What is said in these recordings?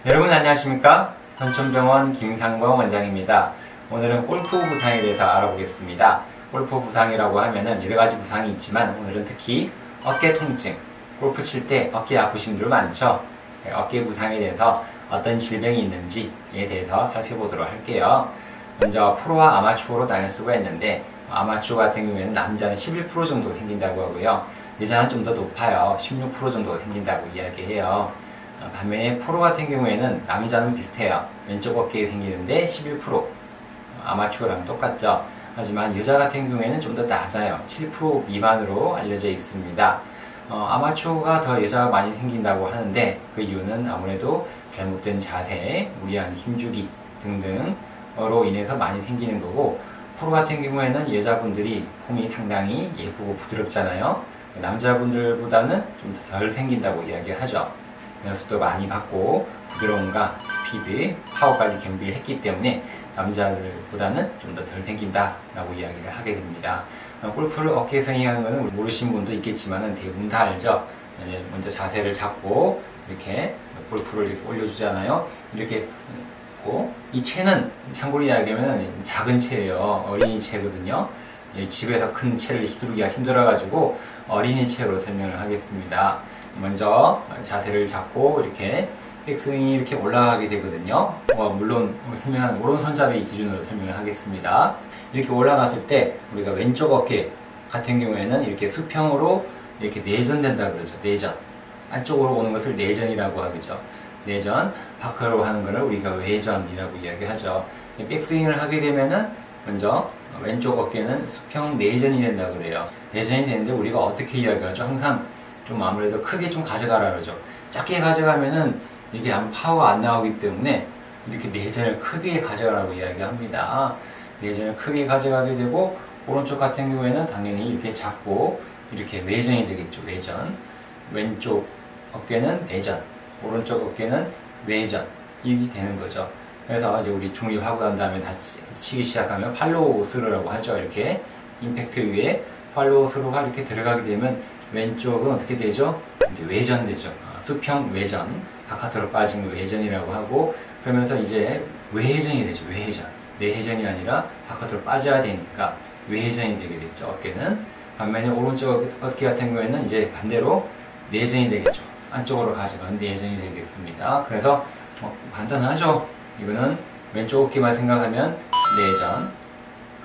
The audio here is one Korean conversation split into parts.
여러분 안녕하십니까? 선천병원 김상광 원장입니다. 오늘은 골프 부상에 대해서 알아보겠습니다. 골프 부상이라고 하면은 여러가지 부상이 있지만 오늘은 특히 어깨 통증, 골프 칠 때 어깨 아프신 분들 많죠? 어깨 부상에 대해서 어떤 질병이 있는지에 대해서 살펴보도록 할게요. 먼저 프로와 아마추어로 나눌 수가 있는데, 아마추어 같은 경우에는 남자는 11% 정도 생긴다고 하고요, 여자는 좀 더 높아요. 16% 정도 생긴다고 이야기해요. 반면에 프로 같은 경우에는 남자는 비슷해요. 왼쪽 어깨에 생기는데 11%, 아마추어랑 똑같죠. 하지만 여자 같은 경우에는 좀 더 낮아요. 7% 미만으로 알려져 있습니다. 아마추어가 더 여자가 많이 생긴다고 하는데, 그 이유는 아무래도 잘못된 자세, 무리한 힘주기 등등으로 인해서 많이 생기는 거고, 프로 같은 경우에는 여자분들이 폼이 상당히 예쁘고 부드럽잖아요. 남자분들보다는 좀 덜 생긴다고 이야기하죠. 연습도 많이 받고 부드러움과 스피드, 파워까지 겸비를 했기 때문에 남자들보다는 좀 더 덜 생긴다 라고 이야기를 하게 됩니다. 골프를 어깨에 스윙하는 것은 모르신 분도 있겠지만 대부분 다 알죠. 먼저 자세를 잡고 이렇게 골프를 이렇게 올려주잖아요. 이렇게 있고, 이 채는 참고로 이야기하면 작은 채예요. 어린이 채거든요. 집에서 큰 채를 휘두르기가 힘들어가지고 어린이 채로 설명을 하겠습니다. 먼저 자세를 잡고 이렇게 백스윙이 이렇게 올라가게 되거든요. 물론 설명한 오른손잡이 기준으로 설명을 하겠습니다. 이렇게 올라갔을 때 우리가 왼쪽 어깨 같은 경우에는 이렇게 수평으로 이렇게 내전된다 그러죠. 내전. 안쪽으로 오는 것을 내전이라고 하죠. 내전, 밖으로 하는 것을 우리가 외전이라고 이야기하죠. 백스윙을 하게 되면은 먼저 왼쪽 어깨는 수평 내전이 된다 그래요. 내전이 되는데 우리가 어떻게 이야기하죠? 항상 좀 아무래도 크게 좀 가져가라 그러죠. 작게 가져가면은 이게 파워가 안 나오기 때문에 이렇게 내전을 크게 가져가라고 이야기합니다. 내전을 크게 가져가게 되고, 오른쪽 같은 경우에는 당연히 이렇게 작고 이렇게 외전이 되겠죠. 외전. 왼쪽 어깨는 내전, 오른쪽 어깨는 외전, 이게 되는 거죠. 그래서 이제 우리 중립하고 난 다음에 다시 치기 시작하면 팔로우 스루라고 하죠. 이렇게 임팩트 위에 팔로우 스루가 이렇게 들어가게 되면 왼쪽은 어떻게 되죠? 이제 외전 되죠. 수평 외전, 바깥으로 빠진 거 외전이라고 하고, 그러면서 이제 외회전이 되죠. 외회전. 내회전이 아니라 바깥으로 빠져야 되니까 외회전이 되게 됐죠. 어깨는. 반면에 오른쪽 어깨 같은 경우에는 이제 반대로 내전이 되겠죠. 안쪽으로 가져가는 내전이 되겠습니다. 그래서 간단하죠. 이거는 왼쪽 어깨만 생각하면 내전,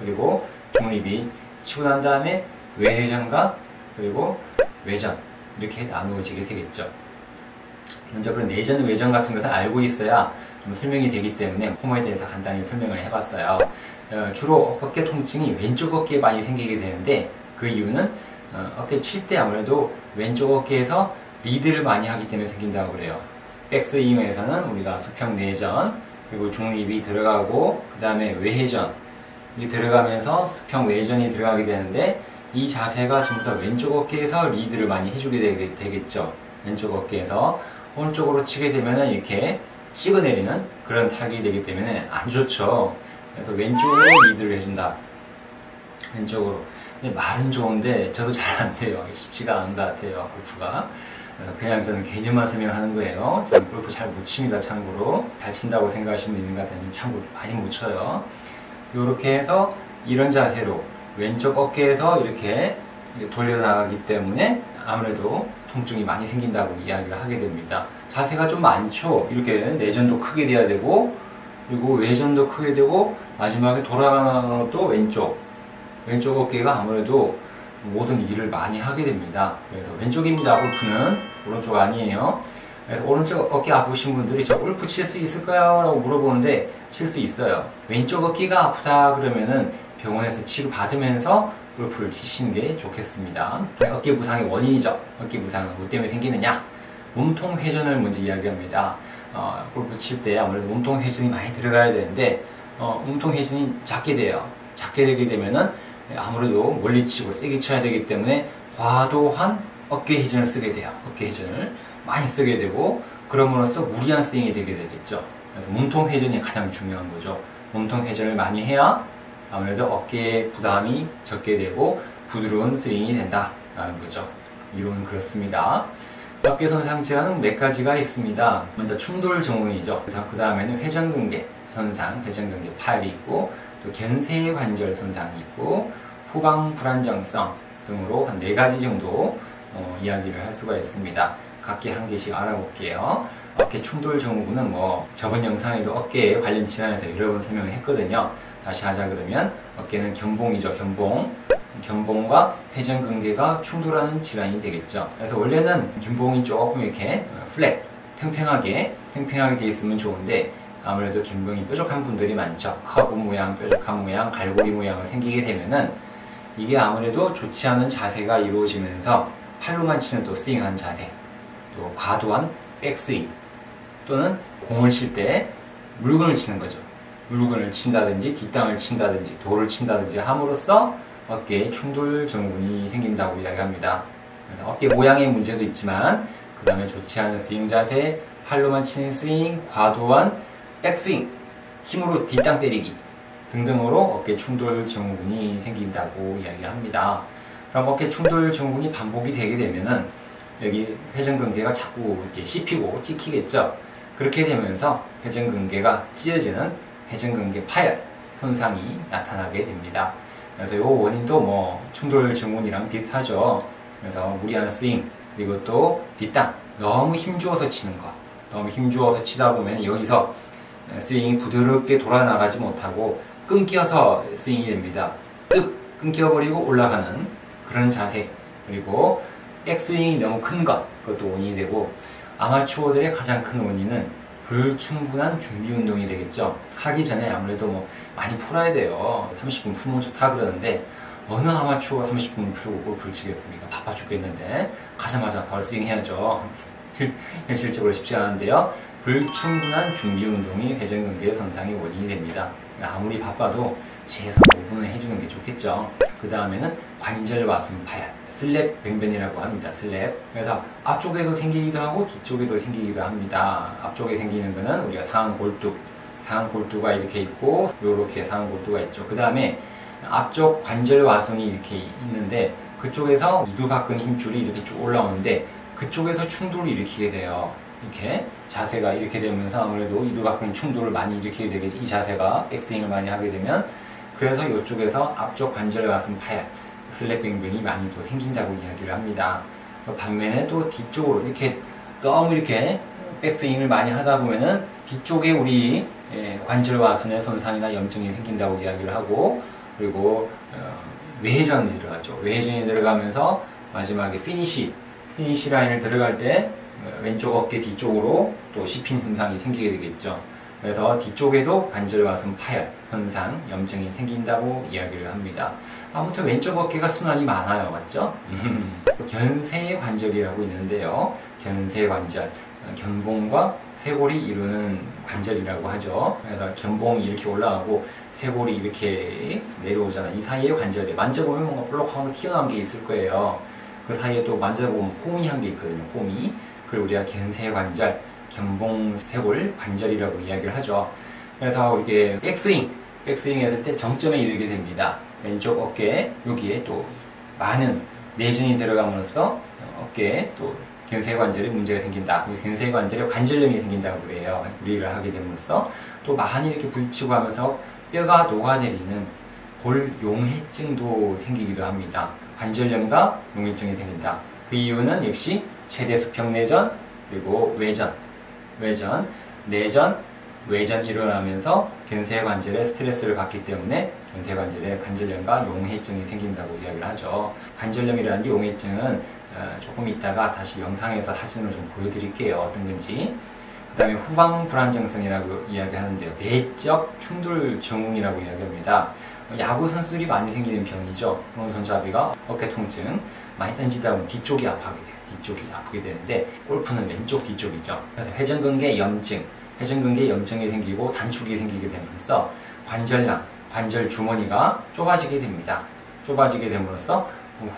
그리고 중립이 치고 난 다음에 외회전과 그리고 외전, 이렇게 나누어지게 되겠죠. 먼저 그런 내전, 외전 같은 것을 알고 있어야 좀 설명이 되기 때문에 폼에 대해서 간단히 설명을 해봤어요. 주로 어깨 통증이 왼쪽 어깨에 많이 생기게 되는데, 그 이유는 어깨 칠 때 아무래도 왼쪽 어깨에서 리드를 많이 하기 때문에 생긴다고 그래요. 백스윙에서는 우리가 수평 내전, 그리고 중립이 들어가고 그 다음에 외회전, 이 들어가면서 수평 외전이 들어가게 되는데, 이 자세가 전부 다 왼쪽 어깨에서 리드를 많이 해주게 되겠죠. 왼쪽 어깨에서 오른쪽으로 치게 되면 이렇게 찍어내리는 그런 타격이 되기 때문에 안 좋죠. 그래서 왼쪽으로 리드를 해준다. 왼쪽으로. 근데 말은 좋은데 저도 잘 안 돼요. 쉽지가 않은 것 같아요, 골프가. 그래서 그냥 저는 개념만 설명하는 거예요. 저는 골프 잘 못 칩니다, 참고로. 잘 친다고 생각하시는 분 있는 것 같은데 참고로 많이 못 쳐요. 이렇게 해서 이런 자세로 왼쪽 어깨에서 이렇게 돌려나가기 때문에 아무래도 통증이 많이 생긴다고 이야기를 하게 됩니다. 자세가 좀 많죠. 이렇게 내전도 크게 돼야 되고, 그리고 외전도 크게 되고, 마지막에 돌아가는 것도 왼쪽 어깨가 아무래도 모든 일을 많이 하게 됩니다. 그래서 왼쪽입니다, 골프는. 오른쪽 아니에요. 그래서 오른쪽 어깨 아프신 분들이 저 골프 칠 수 있을까요? 라고 물어보는데, 칠 수 있어요. 왼쪽 어깨가 아프다 그러면은 병원에서 치료 받으면서 골프를 치시는 게 좋겠습니다. 어깨 부상의 원인이죠. 어깨 부상은 뭐 때문에 생기느냐? 몸통 회전을 먼저 이야기합니다. 골프 칠 때 아무래도 몸통 회전이 많이 들어가야 되는데, 몸통 회전이 작게 돼요. 작게 되게 되면은 아무래도 멀리 치고 세게 쳐야 되기 때문에 과도한 어깨 회전을 쓰게 돼요. 어깨 회전을 많이 쓰게 되고, 그럼으로써 무리한 스윙이 되게 되겠죠. 그래서 몸통 회전이 가장 중요한 거죠. 몸통 회전을 많이 해야 아무래도 어깨에 부담이 적게 되고 부드러운 스윙이 된다라는 거죠. 이론은 그렇습니다. 어깨 손상 질환은 몇 가지가 있습니다. 먼저 충돌 증후군이죠. 그 다음에는 회전근개 손상, 회전근개 파열이 있고, 또 견쇄관절 손상이 있고, 후방 불안정성 등으로 한 4가지 정도 이야기를 할 수가 있습니다. 각기 한 개씩 알아볼게요. 어깨 충돌 증후군은 저번 영상에도 어깨에 관련 질환에서 여러 번 설명을 했거든요. 다시 하자 그러면 어깨는 견봉이죠. 견봉과 회전근개가 충돌하는 질환이 되겠죠. 그래서 원래는 견봉이 조금 이렇게 플랫, 팽팽하게 돼 있으면 좋은데, 아무래도 견봉이 뾰족한 분들이 많죠. 커브 모양, 뾰족한 모양, 갈고리 모양을 생기게 되면은 이게 아무래도 좋지 않은 자세가 이루어지면서 팔로만 치는 또 스윙하는 자세, 또 과도한 백스윙, 또는 공을 칠 때 물건을 치는 거죠. 물건을 친다든지 뒷땅을 친다든지 돌을 친다든지 함으로써 어깨에 충돌 증후군이 생긴다고 이야기합니다. 그래서 어깨 모양의 문제도 있지만, 그 다음에 좋지 않은 스윙 자세, 팔로만 치는 스윙, 과도한 백스윙, 힘으로 뒷땅 때리기 등등으로 어깨 충돌 증후군이 생긴다고 이야기합니다. 그럼 어깨 충돌 증후군이 반복이 되게 되면은 여기 회전근개가 자꾸 이렇게 씹히고 찍히겠죠. 그렇게 되면서 회전근개가 찢어지는 회전근개 파열 손상이 나타나게 됩니다. 그래서 이 원인도 충돌 증후군이랑 비슷하죠. 그래서 무리한 스윙, 그리고 또 뒷땅, 너무 힘주어서 치는 거, 너무 힘주어서 치다 보면 여기서 스윙이 부드럽게 돌아나가지 못하고 끊겨서 스윙이 됩니다. 뜩 끊겨버리고 올라가는 그런 자세, 그리고 백스윙이 너무 큰 것, 그것도 원인이 되고, 아마추어들의 가장 큰 원인은 불충분한 준비 운동이 되겠죠. 하기 전에 아무래도 많이 풀어야 돼요. 30분 풀면 좋다 그러는데, 어느 아마추어가 30분 풀고 골프를 치겠습니까? 바빠 죽겠는데 가자마자 바로 스윙 해야죠. 현실적으로 쉽지 않은데요. 불충분한 준비 운동이 회전근개 손상의 원인이 됩니다. 아무리 바빠도 최소한 5분은 해주는 게 좋겠죠. 그 다음에는 관절 와순 파열, 슬랩 뱅뱅이라고 합니다. 슬랩. 그래서 앞쪽에도 생기기도 하고 뒤쪽에도 생기기도 합니다. 앞쪽에 생기는 거는 우리가 상완 골두가 이렇게 있고, 요렇게 상완 골두가 있죠. 그 다음에 앞쪽 관절 와순이 이렇게 있는데, 그쪽에서 이두박근 힘줄이 이렇게 쭉 올라오는데, 그쪽에서 충돌을 일으키게 돼요. 이렇게 자세가 이렇게 되면서 아무래도 이두박근 충돌을 많이 일으키게 되겠죠. 이 자세가 백스윙을 많이 하게 되면. 그래서 이쪽에서 앞쪽 관절 와순 파열, 슬랩 뱅뱅이 많이 또 생긴다고 이야기를 합니다. 반면에 또 뒤쪽으로 이렇게 너무 이렇게 백스윙을 많이 하다 보면은 뒤쪽에 우리 관절 와순의 손상이나 염증이 생긴다고 이야기를 하고, 그리고 외회전이 들어가죠. 외회전이 들어가면서 마지막에 피니시 라인을 들어갈 때 왼쪽 어깨 뒤쪽으로 또 씹힌 현상이 생기게 되겠죠. 그래서 뒤쪽에도 관절 와순 파열, 손상, 염증이 생긴다고 이야기를 합니다. 아무튼 왼쪽 어깨가 순환이 많아요. 맞죠? 견쇄관절이라고 있는데요. 견쇄관절, 견봉과 쇄골이 이루는 관절이라고 하죠. 그래서 견봉이 이렇게 올라가고 쇄골이 이렇게 내려오잖아요. 이 사이에 관절이 만져보면 뭔가 볼록하고 튀어나온 게 있을 거예요. 그 사이에 또 만져보면 홈이 한 게 있거든요. 홈이. 그걸 우리가 견쇄관절, 견봉, 쇄골 관절이라고 이야기를 하죠. 그래서 이게 백스윙 했을 때 정점에 이르게 됩니다. 왼쪽 어깨에 여기에 또 많은 내전이 들어감으로써 어깨에 또 견쇄관절에 문제가 생긴다. 견쇄관절에 관절염이 생긴다고 그래요. 무리를 하게 됨으로써 또 많이 이렇게 부딪히고 하면서 뼈가 녹아내리는 골용해증도 생기기도 합니다. 관절염과 용해증이 생긴다. 그 이유는 역시 최대 수평 내전, 그리고 내전, 외전이 일어나면서 견쇄관절에 스트레스를 받기 때문에 견쇄관절에 관절염과 용해증이 생긴다고 이야기를 하죠. 관절염이라는 게 용해증은 조금 있다가 다시 영상에서 사진으로 좀 보여드릴게요. 어떤 건지. 그 다음에 후방 불안정성이라고 이야기하는데요. 내적 충돌 증후군이라고 이야기합니다. 야구 선수들이 많이 생기는 병이죠. 손잡이가 어깨 통증 많이 던지다 보면 뒤쪽이 아프게 되는데, 골프는 왼쪽 뒤쪽이죠. 그래서 회전근개 염증이 생기고 단축이 생기게 되면서 관절 주머니가 좁아지게 됩니다. 좁아지게 됨으로써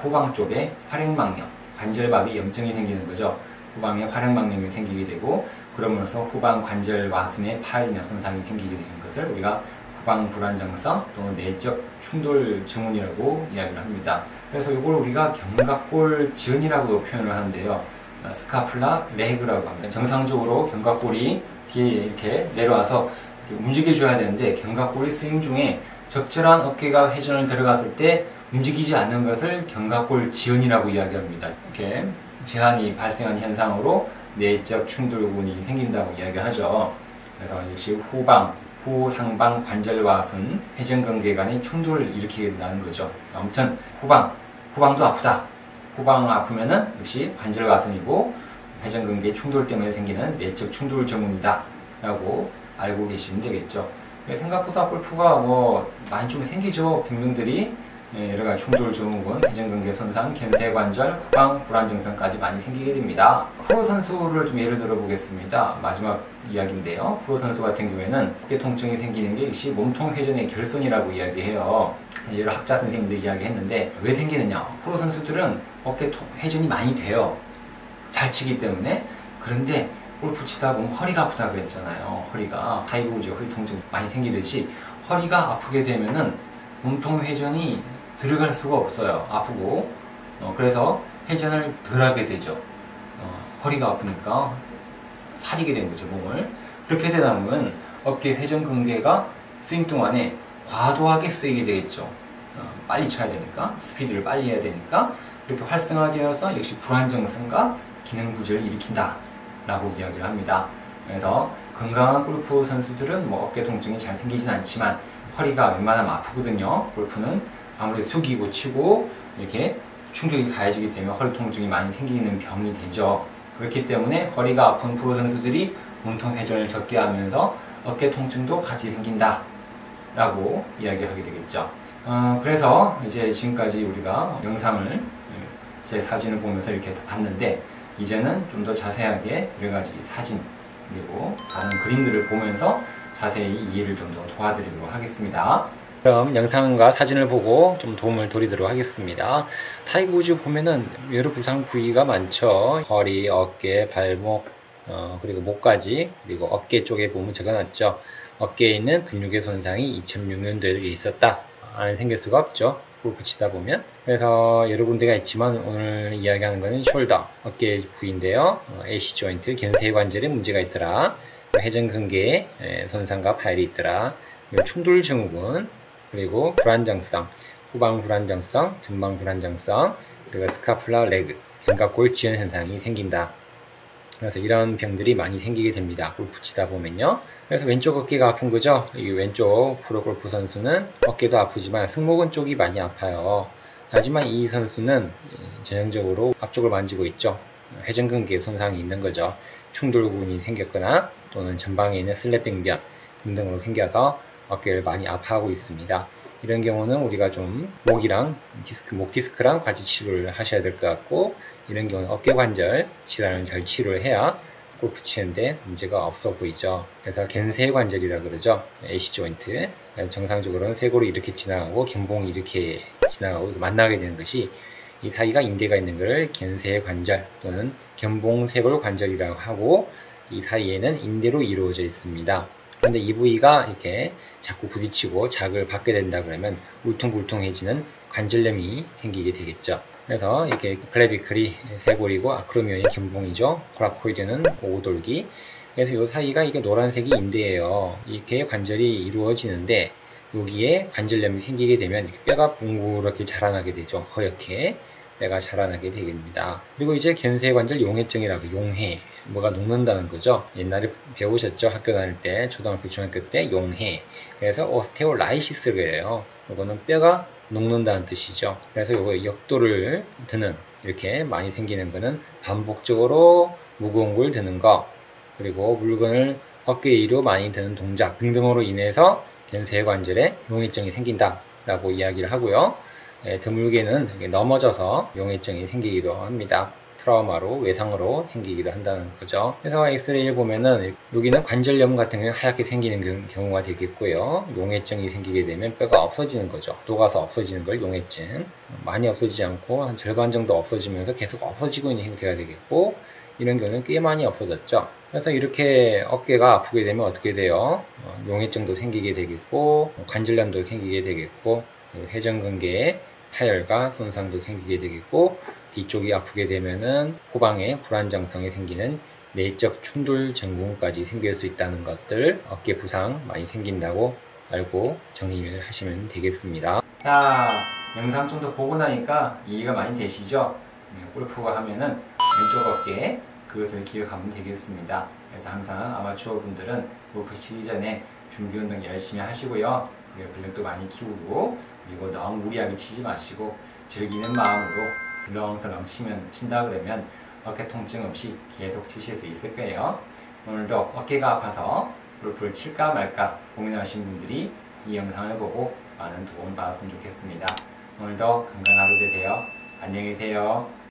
후방 쪽에 활액망염, 관절밥이 염증이 생기는 거죠. 후방에 활액망염이 생기게 되고, 그러면서 후방 관절 와순에 파열이나 손상이 생기게 되는 것을 우리가 후방 불안정성 또는 내적 충돌 증후군이라고 이야기를 합니다. 그래서 이걸 우리가 견갑골 지연이라고도 표현을 하는데요. 스카플라 레그라고 합니다. 정상적으로 견갑골이 뒤에 이렇게 내려와서 움직여줘야 되는데 견갑골이 스윙 중에 적절한 어깨가 회전을 들어갔을 때 움직이지 않는 것을 견갑골 지연이라고 이야기합니다. 이렇게 제한이 발생한 현상으로 내적 충돌근이 생긴다고 이야기하죠. 그래서 역시 후상방 관절과 순 회전근개 간의 충돌을 일으키게 된다는 거죠. 아무튼 후방도 아프다. 후방 아프면은 역시 관절과순이고 회전근개 충돌 때문에 생기는 내적 충돌 증후이다 라고 알고 계시면 되겠죠. 생각보다 골프가 많이 좀 생기죠. 병명들이 여러가지 충돌 증후군, 회전근개 손상, 견쇄관절, 후방 불안정성까지 많이 생기게 됩니다. 프로 선수를 좀 예를 들어 보겠습니다. 마지막 이야기인데요. 프로 선수 같은 경우에는 어깨 통증이 생기는 게 역시 몸통 회전의 결손이라고 이야기해요. 여러 학자 선생님들이 이야기했는데 왜 생기느냐? 프로 선수들은 어깨 회전이 많이 돼요. 잘 치기 때문에. 그런데 골프 치다 보면 허리가 아프다 그랬잖아요. 허리가 타이거 우즈 허리 통증 많이 생기듯이 허리가 아프게 되면은 몸통 회전이 들어갈 수가 없어요. 아프고. 그래서 회전을 덜 하게 되죠. 허리가 아프니까 사리게 된 거죠, 몸을. 그렇게 되다 보면 어깨 회전근개가 스윙 동안에 과도하게 쓰이게 되겠죠. 빨리 쳐야 되니까, 스피드를 빨리 해야 되니까 이렇게 활성화되어서 역시 불안정성과 기능 부재를 일으킨다 라고 이야기를 합니다. 그래서 건강한 골프 선수들은 어깨 통증이 잘 생기진 않지만 허리가 웬만하면 아프거든요. 골프는 아무래도 숙이고 치고 이렇게 충격이 가해지기 때문에 허리 통증이 많이 생기는 병이 되죠. 그렇기 때문에 허리가 아픈 프로 선수들이 몸통 회전을 적게 하면서 어깨 통증도 같이 생긴다 라고 이야기하게 되겠죠. 그래서 이제 지금까지 우리가 영상을 제 사진을 보면서 이렇게 봤는데 이제는 좀 더 자세하게 여러가지 사진 그리고 다른 그림들을 보면서 자세히 이해를 좀 더 도와드리도록 하겠습니다. 그럼 영상과 사진을 보고 좀 도움을 드리도록 하겠습니다. 타이거 우즈 보면은 여러 부상 부위가 많죠. 허리, 어깨, 발목, 그리고 목까지, 그리고 어깨 쪽에 보면 적어놨죠. 어깨에 있는 근육의 손상이 2006년도에 있었다. 안 생길 수가 없죠. 골프 치다 보면. 그래서 여러 군데가 있지만 오늘 이야기하는 것은 숄더, 어깨 부위인데요. AC 조인트, 견쇄관절에 문제가 있더라. 회전근개에 손상과 파열이 있더라. 충돌 증후군, 그리고 불안정성, 후방 불안정성, 전방 불안정성, 그리고 스카플라 레그, 견갑골 지연 현상이 생긴다. 그래서 이런 병들이 많이 생기게 됩니다. 골프 치다 보면요. 그래서 왼쪽 어깨가 아픈 거죠. 이 왼쪽 프로 골프 선수는 어깨도 아프지만 승모근 쪽이 많이 아파요. 하지만 이 선수는 전형적으로 앞쪽을 만지고 있죠. 회전근개 손상이 있는 거죠. 충돌근이 생겼거나 또는 전방에 있는 슬랩빙변 등등으로 생겨서 어깨를 많이 아파하고 있습니다. 이런 경우는 우리가 좀 목이랑 목 디스크랑 같이 치료를 하셔야 될 것 같고, 이런 경우는 어깨 관절 질환을 잘 치료를 해야 골프 치는데 문제가 없어 보이죠. 그래서 견쇄관절이라 그러죠. AC 조인트. 정상적으로는 쇄골이 이렇게 지나가고 견봉이 이렇게 지나가고 만나게 되는 것이 이 사이가 인대가 있는 것을 견쇄관절 또는 견봉쇄골 관절이라고 하고, 이 사이에는 인대로 이루어져 있습니다. 그런데 이 부위가 이렇게 자꾸 부딪히고 자극을 받게 된다 그러면 울퉁불퉁해지는 관절염이 생기게 되겠죠. 그래서 이렇게 클레비클이 쇄골이고 아크로미온이 견봉이죠. 코라코이드는 오돌기. 그래서 이 사이가 이게 노란색이 인대예요. 이렇게 관절이 이루어지는데 여기에 관절염이 생기게 되면 뼈가 뭉그렇게 자라나게 되죠. 허옇게 뼈가 자라나게 됩니다. 그리고 이제 견쇄관절 용해증이라고, 용해, 뭐가 녹는다는 거죠. 옛날에 배우셨죠? 학교 다닐 때, 초등학교, 중학교 때 용해. 그래서 오스테오라이시스래요. 이거는 뼈가 녹는다는 뜻이죠. 그래서 이거 역도를 드는, 이렇게 많이 생기는 거는 반복적으로 무거운 걸 드는 거, 그리고 물건을 어깨 위로 많이 드는 동작 등등으로 인해서 견쇄관절에 용해증이 생긴다 라고 이야기를 하고요. 드물게는 넘어져서 용해증이 생기기도 합니다. 트라우마로, 외상으로 생기기도 한다는 거죠. 그래서 엑스레이를 보면은 여기는 관절염 같은 경우는 하얗게 생기는 경우가 되겠고요. 용해증이 생기게 되면 뼈가 없어지는 거죠. 녹아서 없어지는 걸 용해증. 많이 없어지지 않고 한 절반 정도 없어지면서 계속 없어지고 있는 형태가 되겠고, 이런 경우는 꽤 많이 없어졌죠. 그래서 이렇게 어깨가 아프게 되면 어떻게 돼요? 용해증도 생기게 되겠고, 관절염도 생기게 되겠고, 회전근개에 파열과 손상도 생기게 되겠고, 뒤쪽이 아프게 되면은 후방에 불안정성이 생기는 내적 충돌 증후군까지 생길 수 있다는 것들, 어깨 부상 많이 생긴다고 알고 정리를 하시면 되겠습니다. 자, 영상 좀 더 보고 나니까 이해가 많이 되시죠? 골프가 하면은 왼쪽 어깨, 그것을 기억하면 되겠습니다. 그래서 항상 아마추어 분들은 골프 치기 전에 준비 운동 열심히 하시고요. 그리고 근력도 많이 키우고, 그리고 너무 무리하게 치지 마시고 즐기는 마음으로 슬렁슬렁 친다 그러면 어깨 통증 없이 계속 치실 수 있을 거예요. 오늘도 어깨가 아파서 골프를 칠까 말까 고민하신 분들이 이 영상을 보고 많은 도움 받았으면 좋겠습니다. 오늘도 건강한 하루 되세요. 안녕히 계세요.